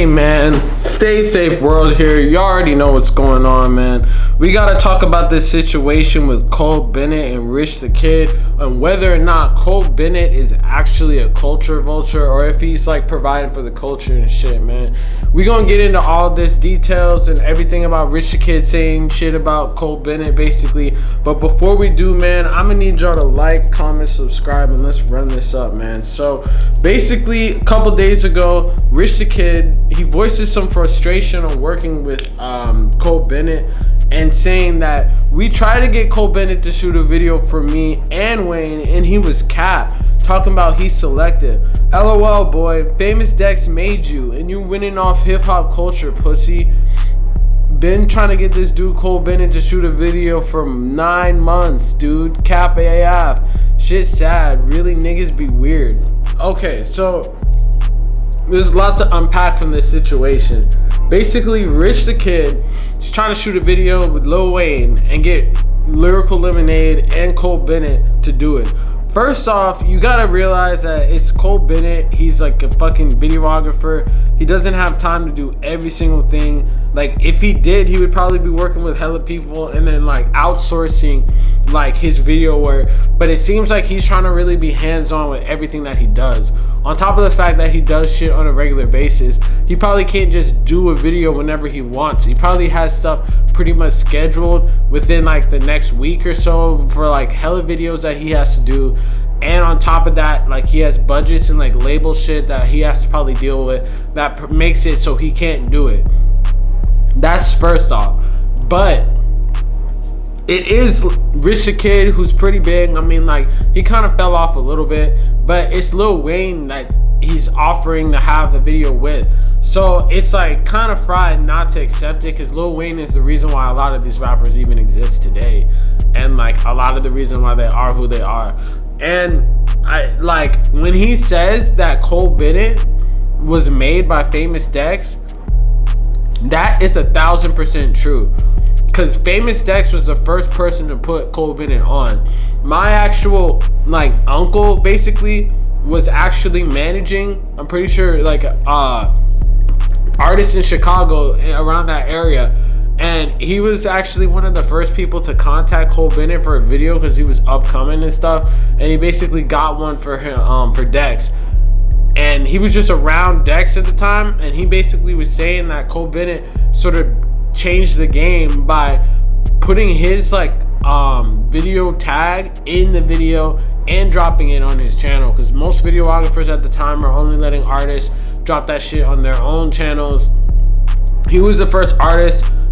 Hey man, stay safe world here. You already know what's going on, man. We gotta talk about this situation with Cole Bennett and Rich the Kid, and whether or not Cole Bennett is actually a culture vulture or if he's like providing for the culture and shit, man. We gonna get into all this details and everything about Rich the Kid saying shit about Cole Bennett basically. But before we do, man, I'm gonna need y'all to like, comment, subscribe, and let's run this up, man. So basically, a couple days ago, Rich the Kid, he voices some frustration on working with Cole Bennett and saying that we tried to get Cole Bennett to shoot a video for me and Wayne and he was capped, talking about he's selective. LOL boy, Famous Dex made you and you winning off hip hop culture, pussy. Been trying to get this dude Cole Bennett to shoot a video for 9 months, dude. Cap AF. Shit sad. Really, niggas be weird. Okay, so there's a lot to unpack from this situation. Basically, Rich the Kid is trying to shoot a video with Lil Wayne and get Lyrical Lemonade and Cole Bennett to do it. First off, you gotta realize that it's Cole Bennett. He's like a fucking videographer. He doesn't have time to do every single thing. Like, if he did, he would probably be working with hella people and then like outsourcing like his video work. But it seems like he's trying to really be hands-on with everything that he does. On top of the fact that he does shit on a regular basis, he probably can't just do a video whenever he wants. He probably has stuff pretty much scheduled within like the next week or so for like hella videos that he has to do. And on top of that, like, he has budgets and like label shit that he has to probably deal with that makes it so he can't do it. That's first off. But it is Rich the Kid, who's pretty big. I mean, like, he kind of fell off a little bit, but it's Lil Wayne that he's offering to have a video with. So it's like kind of fried not to accept it, because Lil Wayne is the reason why a lot of these rappers even exist today, and like a lot of the reason why they are who they are. And I like when he says that Cole Bennett was made by Famous Dex, that is 1000% true. Because Famous Dex was the first person to put Cole Bennett on. My actual like uncle basically was actually managing, I'm pretty sure, like artists in Chicago around that area. And he was actually one of the first people to contact Cole Bennett for a video because he was upcoming and stuff. And he basically got one for him, for Dex. And he was just around Dex at the time. And he basically was saying that Cole Bennett sort of changed the game by putting his like video tag in the video and dropping it on his channel. Because most videographers at the time are only letting artists drop that shit on their own channels. He was the first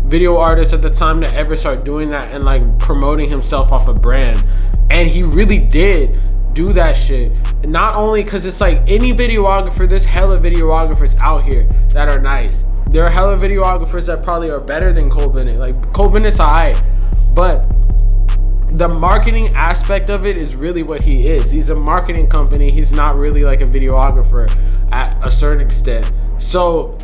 video artist at the time to ever start doing that and like promoting himself off a brand. And he really did do that shit. Not only because it's like any videographer, there's hella videographers out here that are nice. There are hella videographers that probably are better than Cole Bennett. Like, Cole Bennett's alright, but the marketing aspect of it is really what he is. He's a marketing company. He's not really like a videographer at a certain extent. So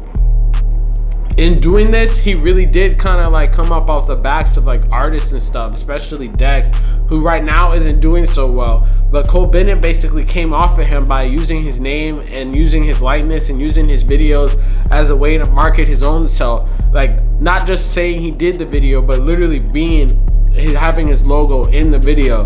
in doing this, he really did kind of like come up off the backs of like artists and stuff, especially Dex, who right now isn't doing so well. But Cole Bennett basically came off of him by using his name and using his likeness and using his videos as a way to market his own self. Like, not just saying he did the video, but literally having his logo in the video.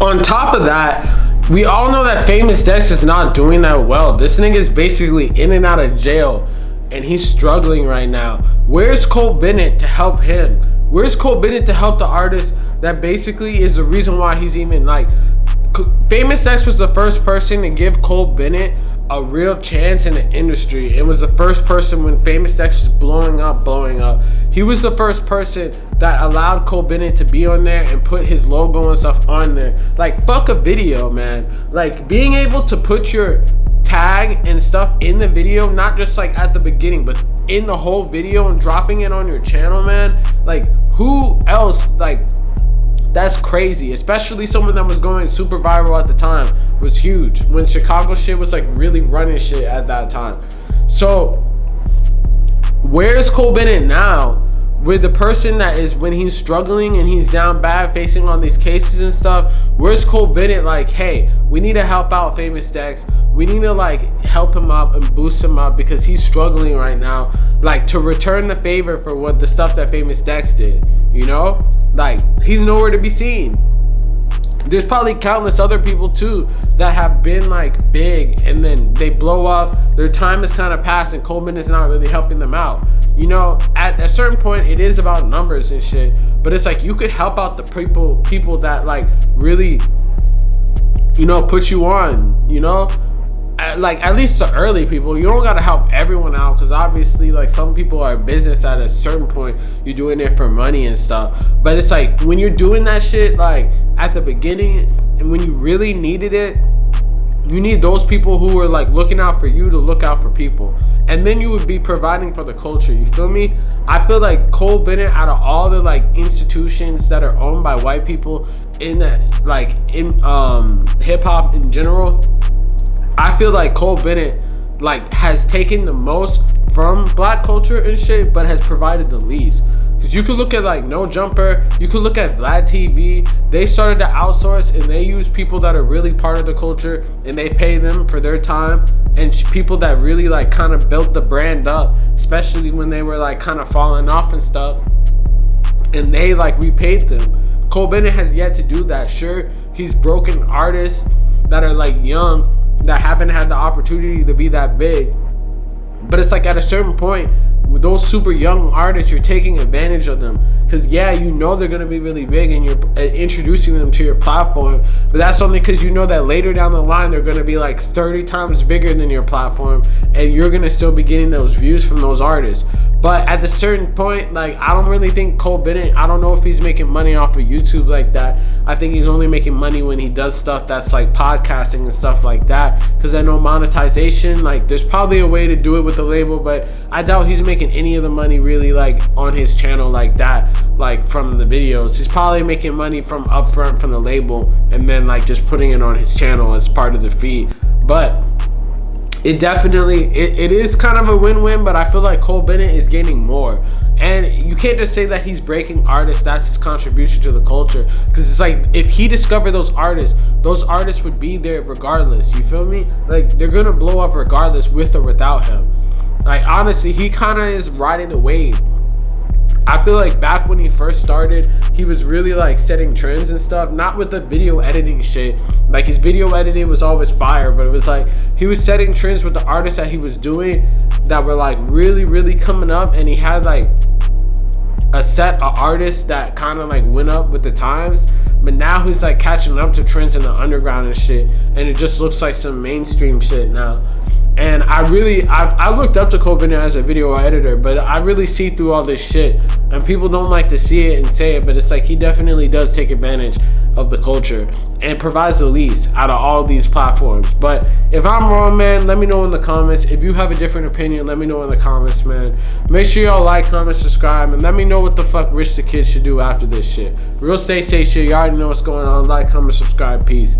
On top of that, we all know that Famous Dex is not doing that well. This nigga is basically in and out of jail, and he's struggling right now. Where's Cole Bennett to help him? Where's Cole Bennett to help the artist that basically is the reason why he's even like... Famous Dex was the first person to give Cole Bennett a real chance in the industry. It was the first person when Famous Dex was blowing up. He was the first person that allowed Cole Bennett to be on there and put his logo and stuff on there. Like, fuck a video, man. Like, being able to put your tag and stuff in the video, not just like at the beginning, but in the whole video and dropping it on your channel, man. Like, who else? Like, that's crazy. Especially someone that was going super viral at the time. It was huge when Chicago shit was like really running shit at that time. So where's Cole Bennett now? with the person that is, when he's struggling and he's down bad facing all these cases and stuff, where's Cole Bennett like, hey, we need to help out Famous Dex, we need to like help him up and boost him up because he's struggling right now, like to return the favor for what the stuff that Famous Dex did, you know? Like, he's nowhere to be seen. There's probably countless other people too that have been like big and then they blow up, their time has kind of passed and Coleman is not really helping them out. You know, at a certain point it is about numbers and shit, but it's like you could help out the people that like really, you know, put you on, you know? Like at least the early people. You don't gotta help everyone out because obviously like some people are business at a certain point, you're doing it for money and stuff, but it's like when you're doing that shit like at the beginning and when you really needed it, you need those people who are like looking out for you to look out for people, and then you would be providing for the culture, you feel me? I feel like Cole Bennett, out of all the like institutions that are owned by white people in that, like in hip-hop in general, I feel like Cole Bennett like has taken the most from black culture and shit, but has provided the least. Because you could look at like No Jumper, you could look at Vlad TV. They started to outsource and they use people that are really part of the culture and they pay them for their time, and people that really like kind of built the brand up, especially when they were like kind of falling off and stuff, and they like repaid them. Cole Bennett has yet to do that. Sure, he's broken artists that are like young that haven't had the opportunity to be that big, but it's like at a certain point with those super young artists, you're taking advantage of them because yeah, you know they're gonna be really big and you're introducing them to your platform, but that's only because you know that later down the line they're gonna be like 30 times bigger than your platform and you're gonna still be getting those views from those artists. But at a certain point, like I don't really think Cole Bennett, I don't know if he's making money off of YouTube like that. I think he's only making money when he does stuff that's like podcasting and stuff like that, because I know monetization, like there's probably a way to do it with the label, but I doubt he's making any of the money really like on his channel like that, like from the videos. He's probably making money from upfront from the label and then like just putting it on his channel as part of the fee. But it definitely, it is kind of a win-win, but I feel like Cole Bennett is gaining more. And you can't just say that he's breaking artists, that's his contribution to the culture, because it's like if he discovered those artists would be there regardless, you feel me? Like they're gonna blow up regardless with or without him. Like honestly, he kind of is riding the wave. I feel like back when he first started, he was really like setting trends and stuff, not with the video editing shit. Like his video editing was always fire, but it was like he was setting trends with the artists that he was doing that were like really coming up, and he had like a set of artists that kind of like went up with the times. But now he's like catching up to trends in the underground and shit, and it just looks like some mainstream shit now. And I looked up to Cole Bennett as a video editor, but I really see through all this shit, and people don't like to see it and say it, but it's like he definitely does take advantage of the culture and provides the least out of all these platforms. But if I'm wrong, man, let me know in the comments. If you have a different opinion, let me know in the comments, man. Make sure y'all like, comment, subscribe, and let me know what the fuck Rich the Kid should do after this shit. Real stay safe shit. You already know what's going on. Like, comment, subscribe. Peace.